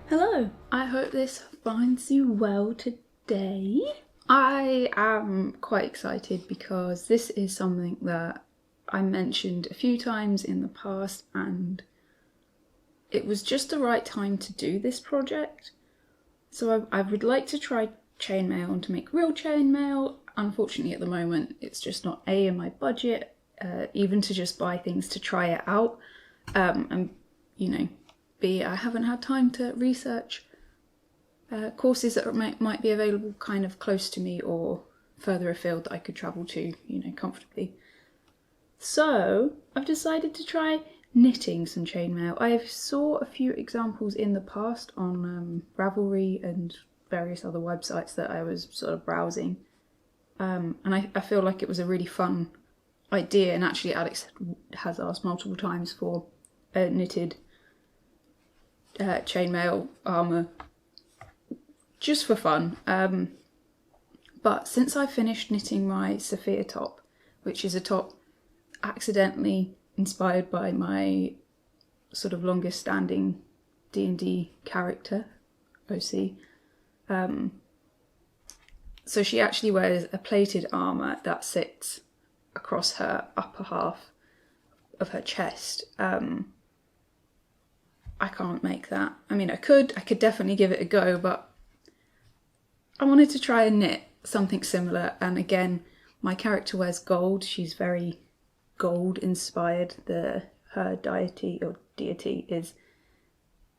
Hello, I hope this finds you well today. I am quite excited because this is something that I mentioned a few times in the past, and it was just the right time to do this project. So I would like to try chainmail and to make real chainmail. Unfortunately at the moment it's just not A, in my budget, even to just buy things to try it out, and you know, B, I haven't had time to research courses that might be available kind of close to me or further afield that I could travel to, you know, comfortably. So I've decided to try knitting some chainmail. I saw a few examples in the past on Ravelry and various other websites that I was sort of browsing, and I feel like it was a really fun idea, and actually Alex has asked multiple times for a knitted chainmail armour just for fun, but since I finished knitting my Saphir top, which is a top accidentally inspired by my sort of longest standing D&D character, OC, so she actually wears a plated armour that sits across her upper half of her chest. I can't make that. I mean, I could definitely give it a go, but I wanted to try and knit something similar. And again, my character wears gold. She's very gold inspired. Her deity is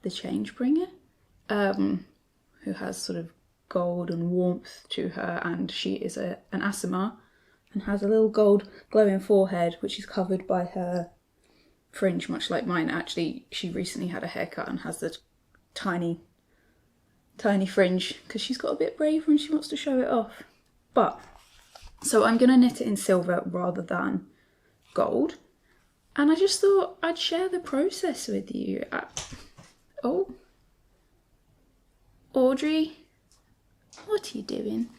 the Changebringer, who has sort of gold and warmth to her, and she is an Aasimar and has a little gold glowing forehead, which is covered by her fringe, much like mine. Actually, she recently had a haircut and has the tiny fringe because she's got a bit braver and she wants to show it off. But so I'm gonna knit it in silver rather than gold, and I just thought I'd share the process with you. Oh, Audrey, what are you doing?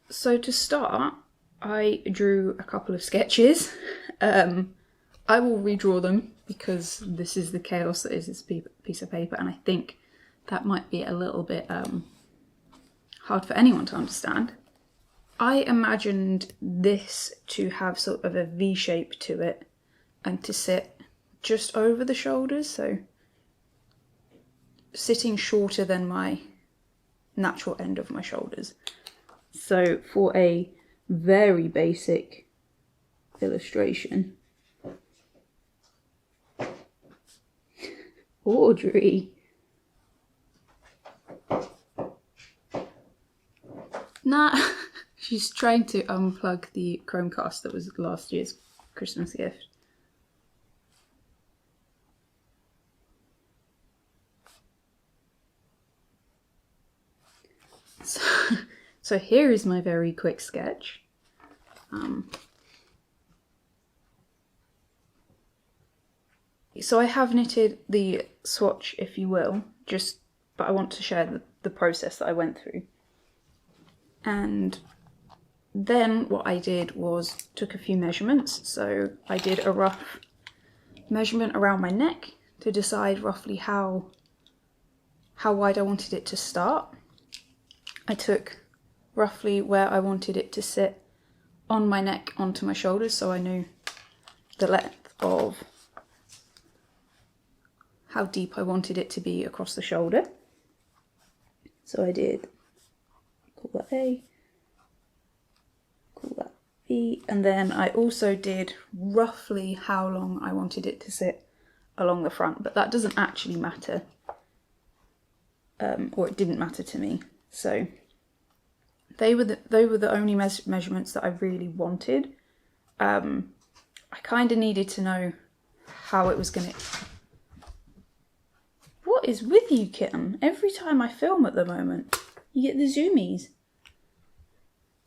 So to start, I drew a couple of sketches. I will redraw them because this is the chaos that is this piece of paper, and I think that might be a little bit hard for anyone to understand. I imagined this to have sort of a V shape to it and to sit just over the shoulders, so sitting shorter than my natural end of my shoulders. So for a very basic illustration, Audrey. Nah, she's trying to unplug the Chromecast that was last year's Christmas gift. So here is my very quick sketch. So I have knitted the swatch, if you will, but I want to share the process that I went through. And then what I did was took a few measurements. So I did a rough measurement around my neck to decide roughly how wide I wanted it to start. I took roughly where I wanted it to sit on my neck onto my shoulders, so I knew the length of how deep I wanted it to be across the shoulder. So I did call that A, call that B, and then I also did roughly how long I wanted it to sit along the front, but that doesn't actually matter, or it didn't matter to me. So they were the only measurements that I really wanted. I kind of needed to know how it was going to... What is with you, kitten? Every time I film at the moment, you get the zoomies.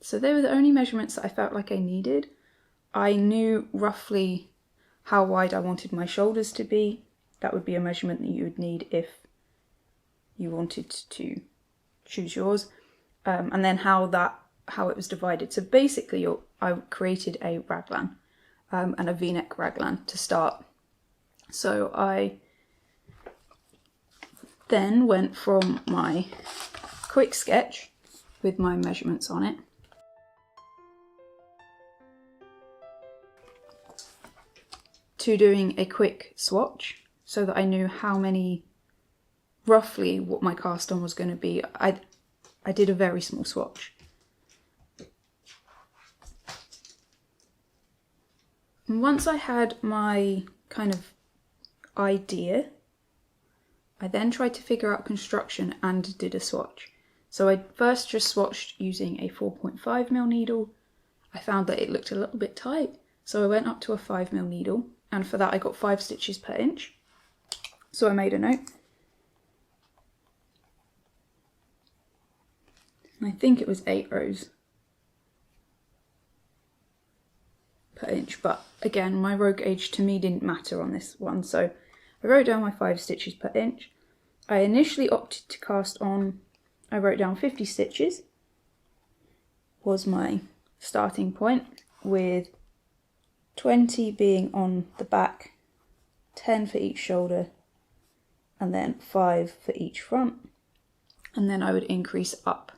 So they were the only measurements that I felt like I needed. I knew roughly how wide I wanted my shoulders to be. That would be a measurement that you would need if you wanted to choose yours. and then how it was divided. So basically I created a raglan and a v-neck raglan to start. So I then went from my quick sketch with my measurements on it to doing a quick swatch so that I knew roughly what my cast on was going to be. I did a very small swatch. And once I had my kind of idea, I then tried to figure out construction and did a swatch. So I first just swatched using a 4.5mm needle. I found that it looked a little bit tight, so I went up to a 5mm needle, and for that I got 5 stitches per inch. So I made a note. And I think it was 8 rows per inch, but again, my row gauge to me didn't matter on this one, so I wrote down my 5 stitches per inch. I initially opted to cast on, I wrote down 50 stitches was my starting point, with 20 being on the back, 10 for each shoulder, and then 5 for each front, and then I would increase up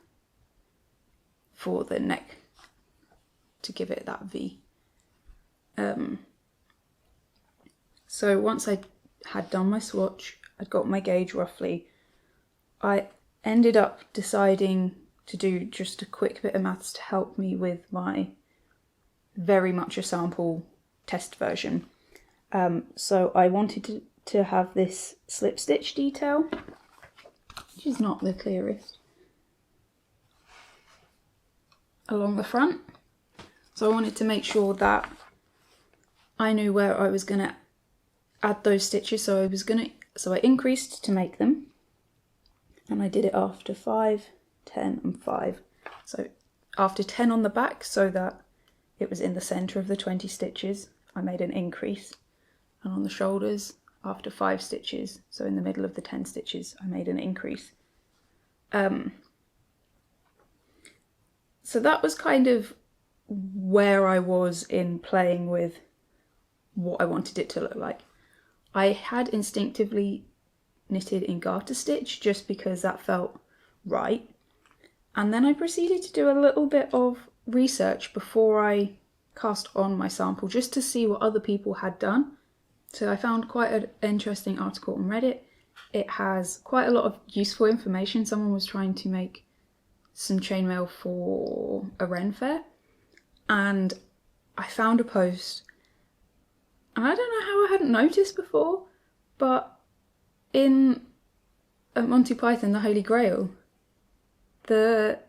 for the neck to give it that V. So once I had done my swatch, I'd got my gauge roughly, I ended up deciding to do just a quick bit of maths to help me with my very much a sample test version. So I wanted to have this slip stitch detail, which is not the clearest, along the front. So I wanted to make sure that I knew where I was going to add those stitches. So I increased to make them, and I did it after 5, 10 and 5. So after 10 on the back, so that it was in the center of the 20 stitches, I made an increase, and on the shoulders after 5 stitches, so in the middle of the 10 stitches, I made an increase. So that was kind of where I was in playing with what I wanted it to look like. I had instinctively knitted in garter stitch just because that felt right, and then I proceeded to do a little bit of research before I cast on my sample just to see what other people had done. So I found quite an interesting article on Reddit. It has quite a lot of useful information. Someone was trying to make some chainmail for a Ren fair, and I found a post, and I don't know how I hadn't noticed before, but in Monty Python, the Holy Grail, the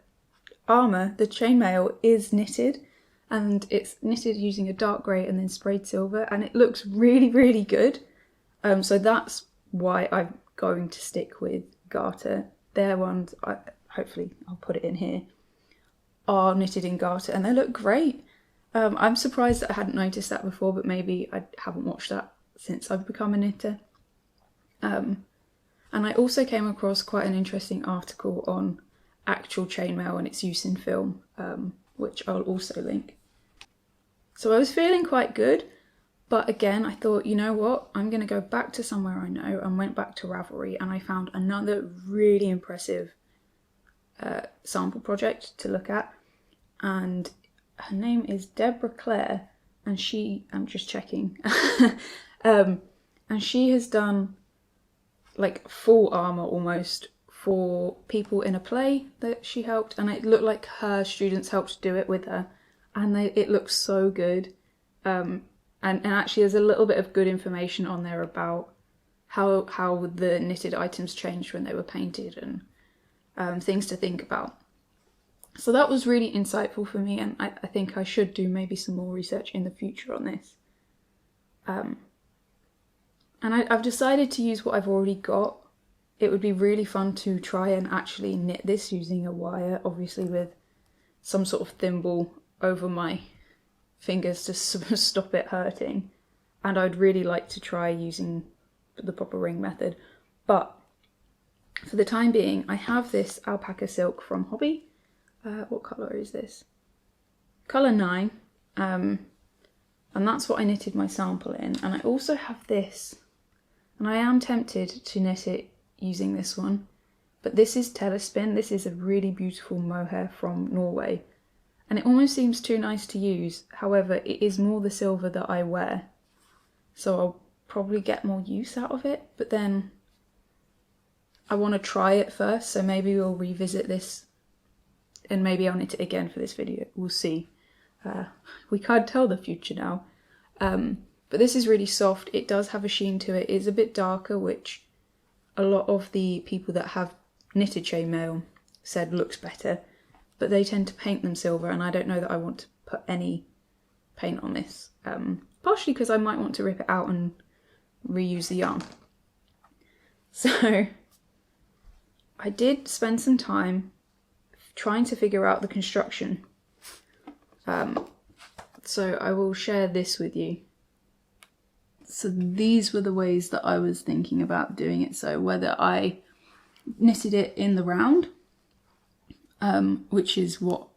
armour, the chainmail, is knitted, and it's knitted using a dark grey and then sprayed silver, and it looks really, really good. So that's why I'm going to stick with garter. Their ones, hopefully I'll put it in here, are knitted in garter, and they look great. I'm surprised that I hadn't noticed that before, but maybe I haven't watched that since I've become a knitter. And I also came across quite an interesting article on actual chainmail and its use in film, which I'll also link. So I was feeling quite good, but again I thought, you know what, I'm going to go back to somewhere I know, and went back to Ravelry, and I found another really impressive sample project to look at, and her name is Deborah Clare, and I'm just checking, and she has done like full armour almost for people in a play that she helped, and it looked like her students helped do it with her, and it looks so good. And actually there's a little bit of good information on there about how the knitted items changed when they were painted, and things to think about. So that was really insightful for me, and I think I should do maybe some more research in the future on this. And I've decided to use what I've already got. It would be really fun to try and actually knit this using a wire, obviously with some sort of thimble over my fingers to stop it hurting. And I'd really like to try using the proper ring method. But for the time being, I have this alpaca silk from Hobby, what colour is this? Colour 9, and that's what I knitted my sample in. And I also have this, and I am tempted to knit it using this one, but this is Telespin. This is a really beautiful mohair from Norway, and it almost seems too nice to use. However, it is more the silver that I wear, so I'll probably get more use out of it, but then I want to try it first, so maybe we'll revisit this and maybe I'll knit it again for this video. We'll see. We can't tell the future now. But this is really soft. It does have a sheen to it. It's a bit darker, which a lot of the people that have knitted chainmail said looks better, but they tend to paint them silver, and I don't know that I want to put any paint on this. Partially because I might want to rip it out and reuse the yarn. So I did spend some time trying to figure out the construction. So I will share this with you. So these were the ways that I was thinking about doing it. So whether I knitted it in the round, which is what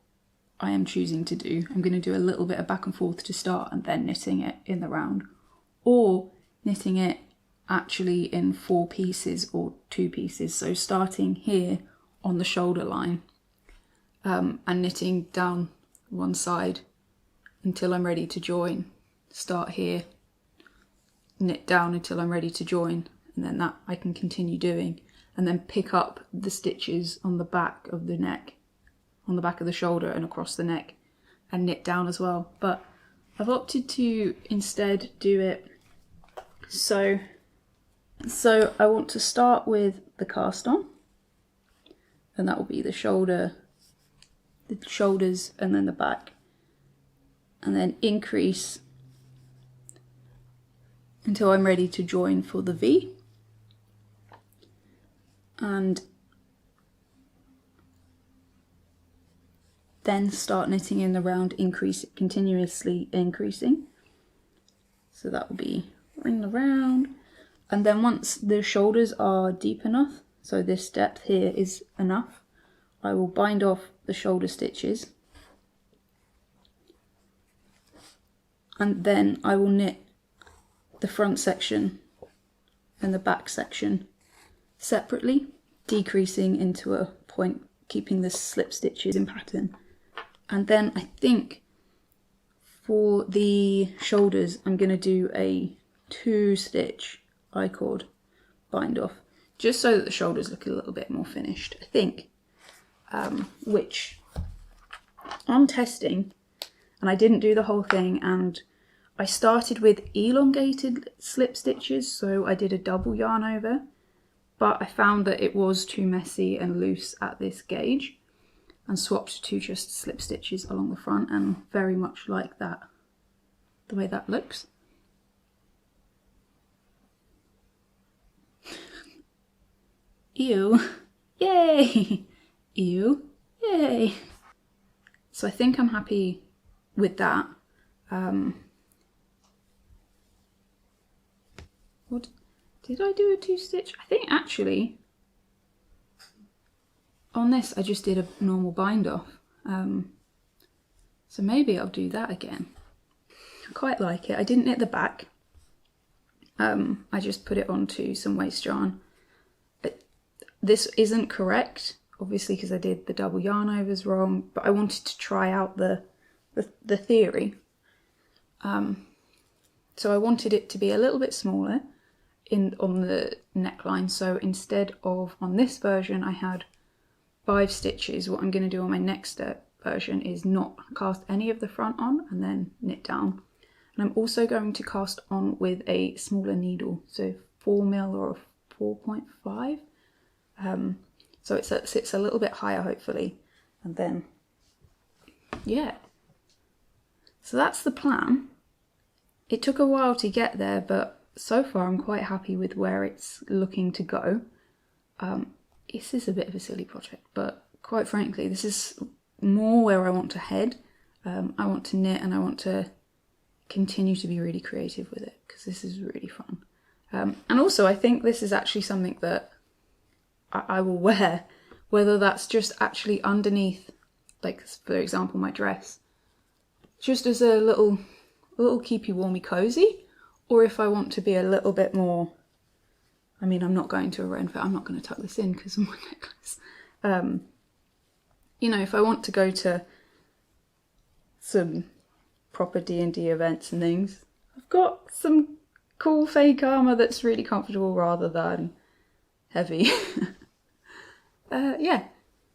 I am choosing to do. I'm going to do a little bit of back and forth to start and then knitting it in the round, or knitting it actually in 4 pieces or 2 pieces. So starting here on the shoulder line, and knitting down one side until I'm ready to join. Start here, knit down until I'm ready to join, and then that I can continue doing, and then pick up the stitches on the back of the neck, on the back of the shoulder and across the neck, and knit down as well. But I've opted to instead do it so I want to start with the cast on, and that will be the shoulders and then the back, and then increase until I'm ready to join for the V, and then start knitting in the round, continuously increasing. So that will be in the round, and then once the shoulders are deep enough, so this depth here is enough, I will bind off the shoulder stitches, and then I will knit the front section and the back section separately, decreasing into a point, keeping the slip stitches in pattern. And then I think for the shoulders I'm going to do a 2-stitch I-cord bind off, just so that the shoulders look a little bit more finished, I think. Which I'm testing, and I didn't do the whole thing, and I started with elongated slip stitches, so I did a double yarn over, but I found that it was too messy and loose at this gauge, and swapped to just slip stitches along the front, and very much like that, the way that looks. Ew, yay! Ew, yay! So I think I'm happy with that. What did I do a 2-stitch? I think actually on this I just did a normal bind off. So maybe I'll do that again. I quite like it. I didn't knit the back. I just put it onto some waste yarn. This isn't correct, obviously, because I did the double yarn overs wrong, but I wanted to try out the theory. So I wanted it to be a little bit smaller on the neckline. So instead of, on this version, I had 5 stitches. What I'm going to do on my next version is not cast any of the front on and then knit down. And I'm also going to cast on with a smaller needle, so 4mm or 4.5. So it sits a little bit higher, hopefully, and then, yeah. So that's the plan. It took a while to get there, but so far I'm quite happy with where it's looking to go. This is a bit of a silly project, but quite frankly, this is more where I want to head. I want to knit, and I want to continue to be really creative with it, because this is really fun. And also I think this is actually something that I will wear, whether that's just actually underneath like for example my dress, just as a little keepy warmy cozy, or if I want to be a little bit more, I mean, I'm not going to a rain fair, I'm not going to tuck this in because of my necklace. You know, if I want to go to some proper D&D events and things, I've got some cool fake armour that's really comfortable rather than heavy. Yeah,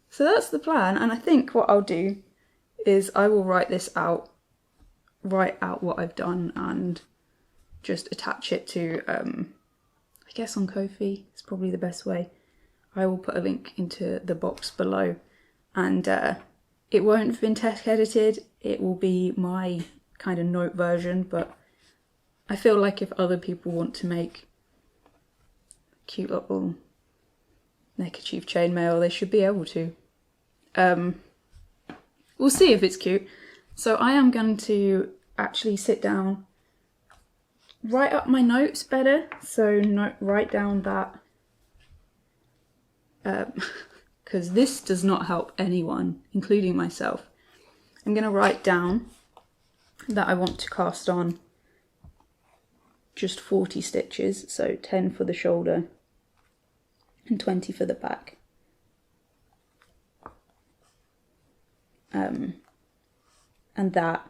so that's the plan, and I think what I'll do is I will write out what I've done and just attach it to, I guess on Ko-fi is probably the best way. I will put a link into the box below, and it won't have been tech edited, it will be my kind of note version, but I feel like if other people want to make cute little neckerchief chainmail, they should be able to. We'll see if it's cute. So I am going to actually sit down, write up my notes better, so write down that, because this does not help anyone, including myself. I'm going to write down that I want to cast on just 40 stitches, so 10 for the shoulder and 20 for the back. And that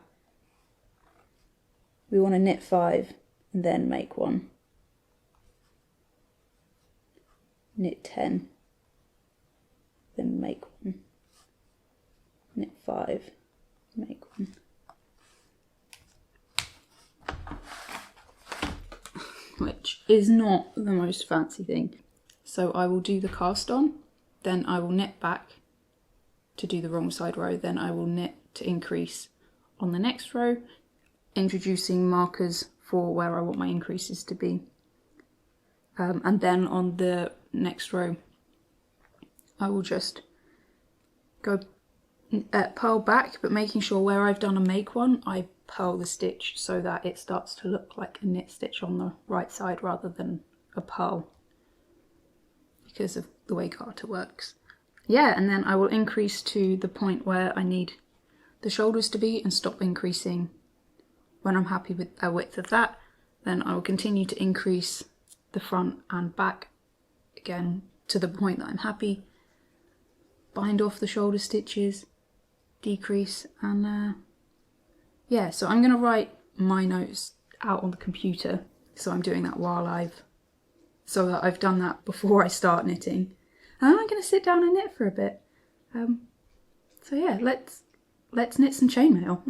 we want to knit 5 and then make 1. Knit 10, then make 1. Knit 5, make 1. Which is not the most fancy thing. So I will do the cast on, then I will knit back to do the wrong side row, then I will knit to increase on the next row, introducing markers for where I want my increases to be. And then on the next row, I will just go purl back, but making sure where I've done a make one, I purl the stitch so that it starts to look like a knit stitch on the right side rather than a purl, because of the way garter works. Yeah, and then I will increase to the point where I need the shoulders to be and stop increasing when I'm happy with a width of that. Then I will continue to increase the front and back again to the point that I'm happy, bind off the shoulder stitches, decrease, and yeah, so I'm going to write my notes out on the computer, so I'm doing that so that I've done that before I start knitting. And I'm going to sit down and knit for a bit. So yeah, let's knit some chainmail.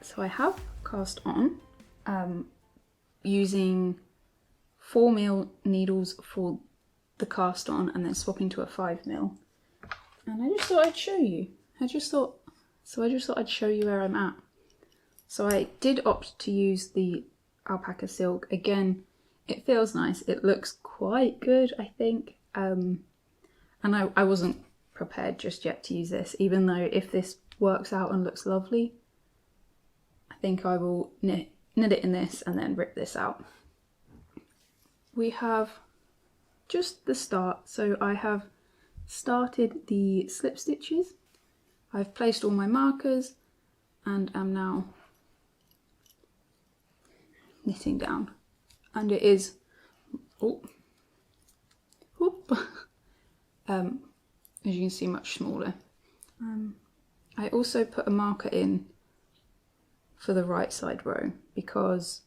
So I have cast on using 4mm needles for the cast on and then swapping to a 5mm. And I just thought I'd show you. I just thought I'd show you where I'm at. So I did opt to use the alpaca silk. Again, it feels nice. It looks quite good, I think. And I wasn't prepared just yet to use this, even though if this works out and looks lovely, I think I will knit it in this and then rip this out. We have just the start, so I have started the slip stitches. I've placed all my markers and am now knitting down. And it is, as you can see, much smaller. I also put a marker in for the right side row because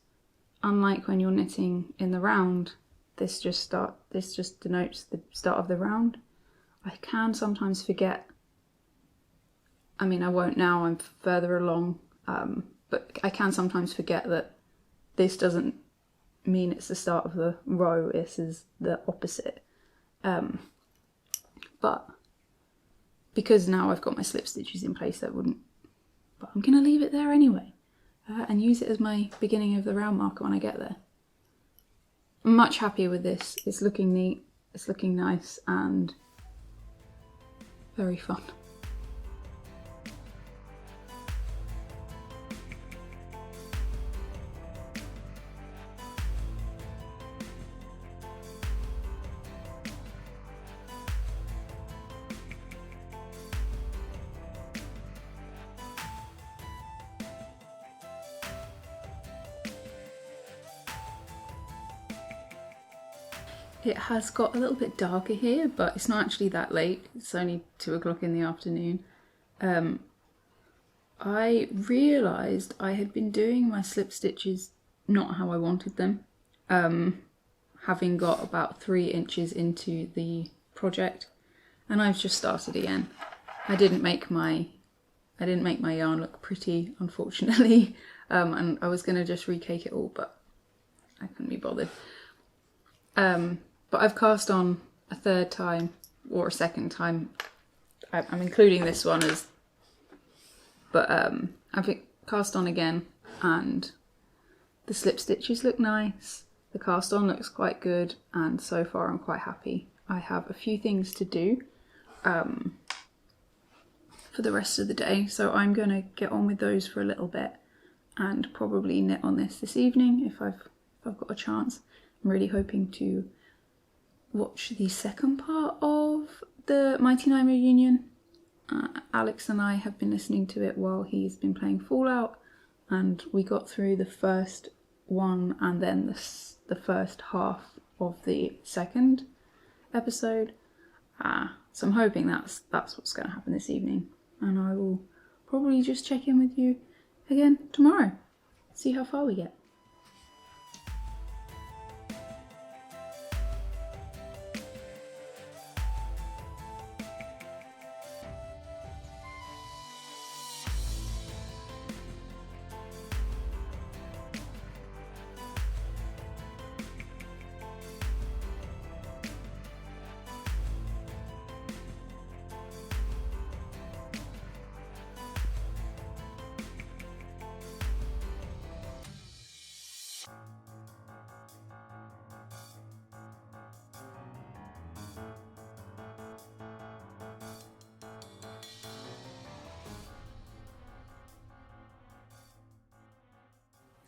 unlike when you're knitting in the round, this just denotes the start of the round. I can sometimes forget, I mean I won't now, I'm further along, but I can sometimes forget that this doesn't mean it's the start of the row, this is the opposite. But because now I've got my slip stitches in place, that wouldn't, but I'm gonna leave it there anyway and use it as my beginning of the round marker when I get there. much happier with this. It's looking neat, it's looking nice and very fun. It has got a little bit darker here, but it's not actually that late. It's only 2 o'clock in the afternoon. I realised I had been doing my slip stitches not how I wanted them. Having got about 3 inches into the project, and I've just started again. I didn't make my yarn look pretty, unfortunately, and I was going to just recake it all, but I couldn't be bothered. But I've cast on a 3rd time, or a 2nd time. I'm including this one as, but I've cast on again, and the slip stitches look nice. The cast on looks quite good, and so far I'm quite happy. I have a few things to do for the rest of the day, so I'm going to get on with those for a little bit and probably knit on this evening if I've got a chance. I'm really hoping to watch the second part of the Mighty Nine reunion. Alex and I have been listening to it while he's been playing Fallout, and we got through the first one and then the first half of the 2nd episode. So I'm hoping that's what's going to happen this evening, and I will probably just check in with you again tomorrow, see how far we get.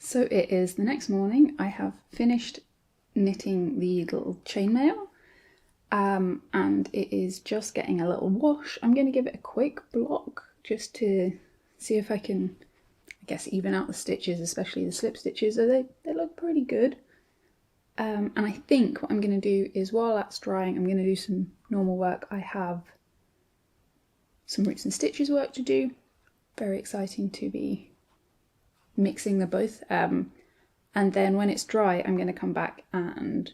So it is the next morning. I have finished knitting the little chainmail, and it is just getting a little wash. I'm going to give it a quick block just to see if I can, I guess, even out the stitches, especially the slip stitches. So they look pretty good. And I think what I'm going to do is, while that's drying, I'm going to do some normal work. I have some roots and stitches work to do. Very exciting to be mixing the both, and then when it's dry I'm going to come back and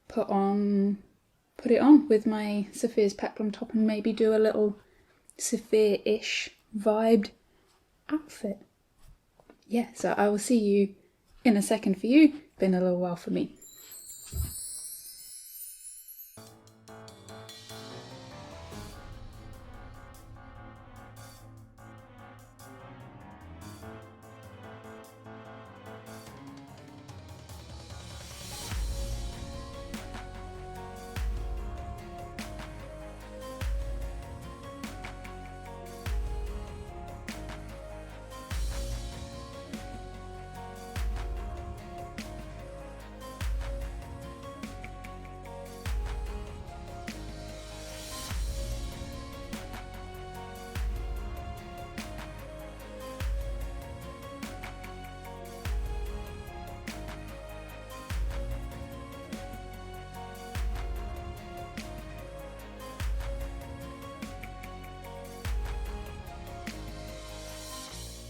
put it on with my Saphir's peplum top and maybe do a little Saphir-ish vibed outfit. Yeah, so I will see you in a second for you. Been a little while for me.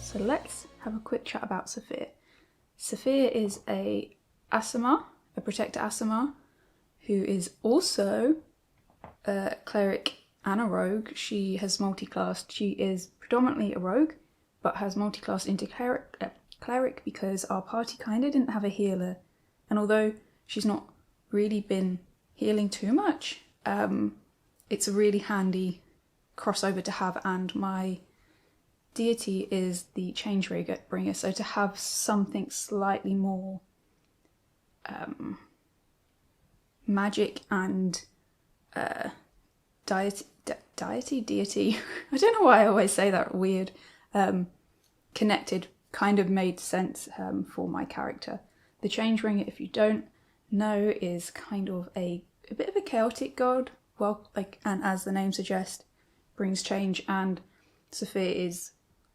So let's have a quick chat about Saphir. Saphir is a Aasimar, a protector Aasimar, who is also a cleric and a rogue. She has multi-classed. She is predominantly a rogue, but has multi-classed into cleric because our party kind of didn't have a healer. And although she's not really been healing too much, it's a really handy crossover to have, and my deity is the change bringer, so to have something slightly more magic and deity. I don't know why I always say that weird. Connected kind of made sense for my character. The Change Ring, if you don't know, is kind of a bit of a chaotic god. Well, and as the name suggests, brings change, and Saphir is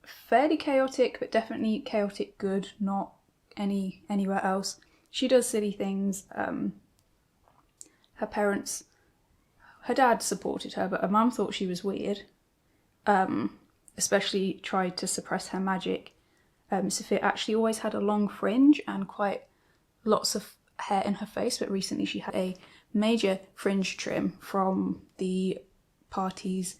fairly chaotic, but definitely chaotic good, not anywhere else. She does silly things. Her dad supported her, but her mum thought she was weird. Especially tried to suppress her magic. Saphir actually always had a long fringe and quite lots of hair in her face, but recently she had a major fringe trim from the party's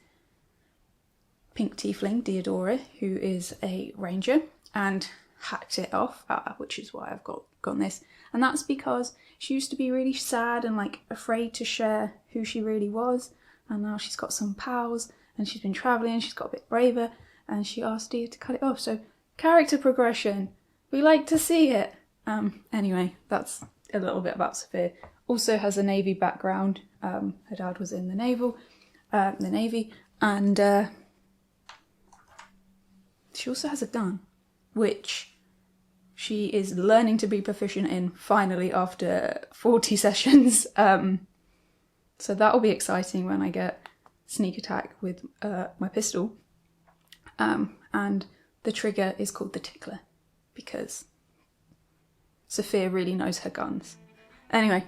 pink tiefling, Deodora, who is a ranger, and hacked it off, which is why I've got this. And that's because she used to be really sad and afraid to share who she really was, and now she's got some pals and she's been travelling, she's got a bit braver, and she asked Dia to cut it off. So character progression, we like to see it. Anyway, that's a little bit about Saphir. Also has a navy background. Her dad was in the navy, and she also has a gun, which she is learning to be proficient in finally after 40 sessions. So that'll be exciting when I get sneak attack with my pistol. And the trigger is called the Tickler because Saphir really knows her guns. Anyway.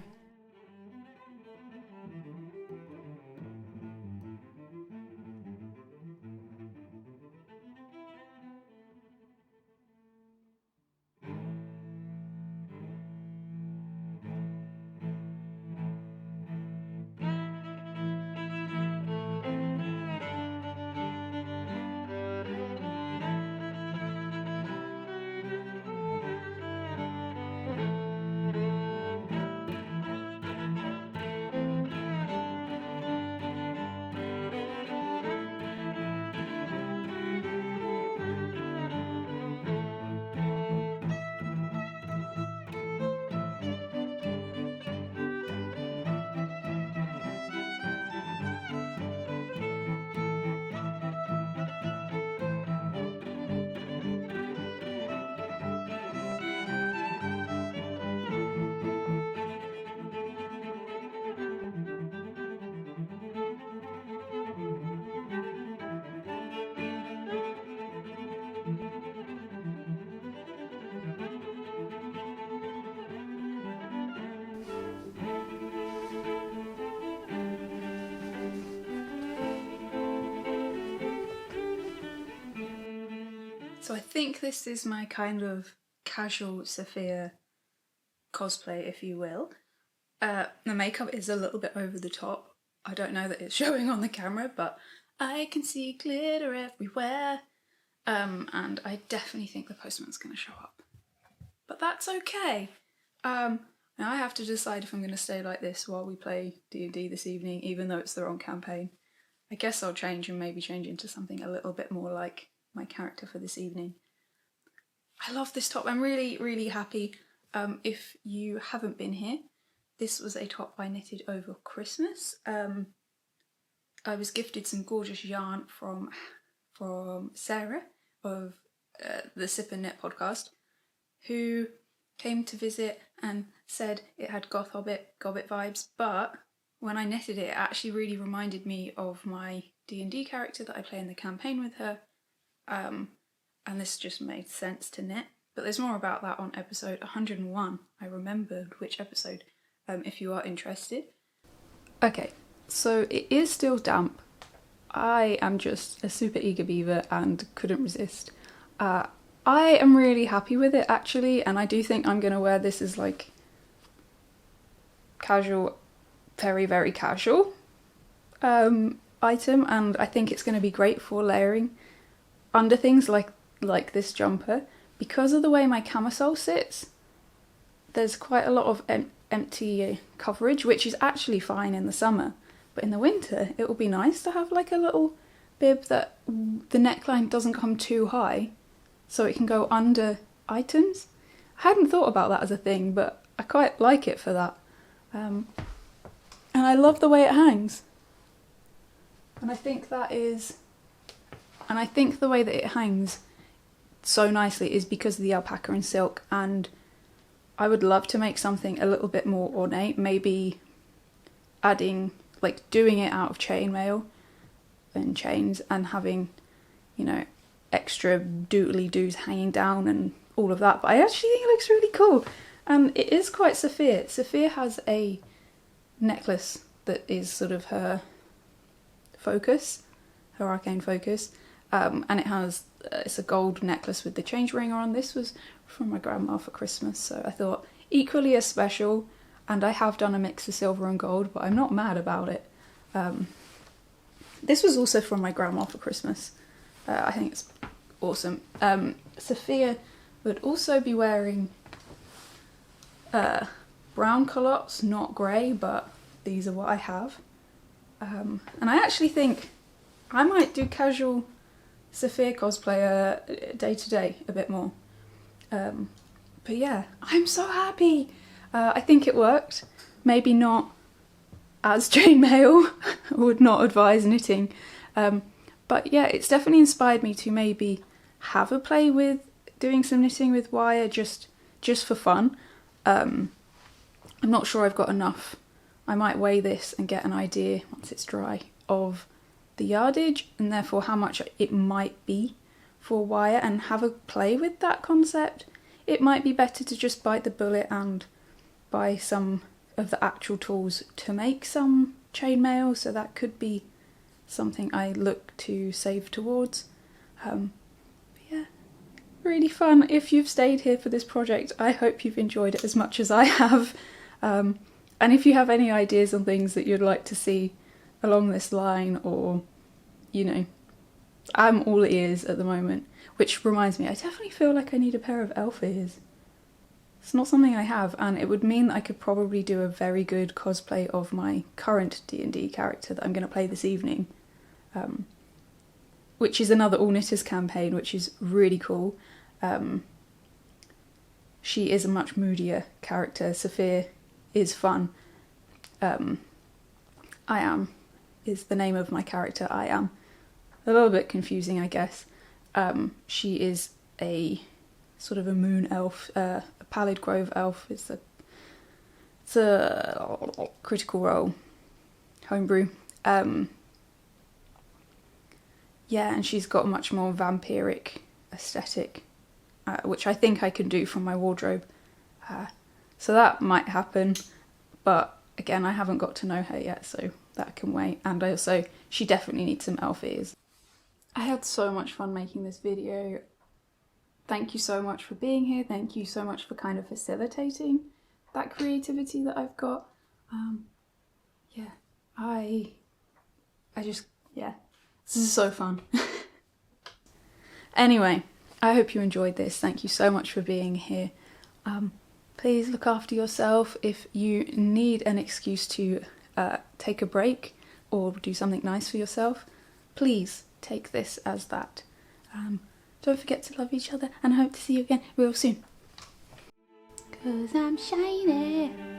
So I think this is my kind of casual Saphir cosplay, if you will. The makeup is a little bit over the top. I don't know that it's showing on the camera, but I can see glitter everywhere. And I definitely think the postman's going to show up. But that's okay. Now I have to decide if I'm going to stay like this while we play D&D this evening, even though it's the wrong campaign. I guess I'll change and maybe change into something a little bit more like my character for this evening. I love this top. I'm really, really happy. If you haven't been here, this was a top I knitted over Christmas. I was gifted some gorgeous yarn from Sarah of the Sip and Knit podcast, who came to visit and said it had Goth Hobbit vibes, but when I knitted it, it actually really reminded me of my D&D character that I play in the campaign with her. And this just made sense to knit. But there's more about that on episode 101. I remembered which episode, if you are interested. Okay, so it is still damp. I am just a super eager beaver and couldn't resist. I am really happy with it actually, and I do think I'm going to wear this as like casual, very, very casual item, and I think it's going to be great for layering under things like this jumper. Because of the way my camisole sits, there's quite a lot of empty coverage, which is actually fine in the summer, but in the winter it will be nice to have like a little bib that the neckline doesn't come too high so it can go under items. I hadn't thought about that as a thing, but I quite like it for that. And I love the way it hangs. And I think the way that it hangs so nicely is because of the alpaca and silk, and I would love to make something a little bit more ornate, maybe adding, like doing it out of chainmail and chains and having, you know, extra doodly-doos hanging down and all of that. But I actually think it looks really cool, and it is quite Saphir. Saphir has a necklace that is sort of her focus, her arcane focus, and it has it's a gold necklace with the change ringer on. This was from my grandma for Christmas, so I thought equally as special, and I have done a mix of silver and gold, but I'm not mad about it. This was also from my grandma for Christmas. I think it's awesome. Saphir would also be wearing brown culottes, not grey, but these are what I have. And I actually think I might do casual Saphir cosplayer day to day a bit more. But yeah, I'm so happy. I think it worked. Maybe not as chainmail. I would not advise knitting. But yeah, it's definitely inspired me to maybe have a play with doing some knitting with wire just for fun. I'm not sure I've got enough. I might weigh this and get an idea once it's dry of the yardage and therefore how much it might be for wire and have a play with that concept. It might be better to just bite the bullet and buy some of the actual tools to make some chainmail, so that could be something I look to save towards. But yeah, really fun. If you've stayed here for this project, I hope you've enjoyed it as much as I have. And if you have any ideas on things that you'd like to see along this line, or, you know, I'm all ears at the moment. Which reminds me, I definitely feel like I need a pair of elf ears. It's not something I have, and it would mean that I could probably do a very good cosplay of my current D&D character that I'm going to play this evening. Which is another All Knitters campaign, which is really cool. She is a much moodier character. Saphir is fun. I Am is the name of my character, I Am. A little bit confusing, I guess. She is a sort of a moon elf, a pallid grove elf. It's a critical role homebrew. Yeah, and she's got a much more vampiric aesthetic, which I think I can do from my wardrobe. So that might happen, but again, I haven't got to know her yet, so that can wait. And also, she definitely needs some elf ears. I had so much fun making this video. Thank you so much for being here. Thank you so much for kind of facilitating that creativity that I've got. Yeah, I just, yeah, this is so fun. Anyway, I hope you enjoyed this. Thank you so much for being here. Please look after yourself. If you need an excuse to take a break or do something nice for yourself, please take this as that. Don't forget to love each other, and I hope to see you again real soon. 'Cause I'm shiny.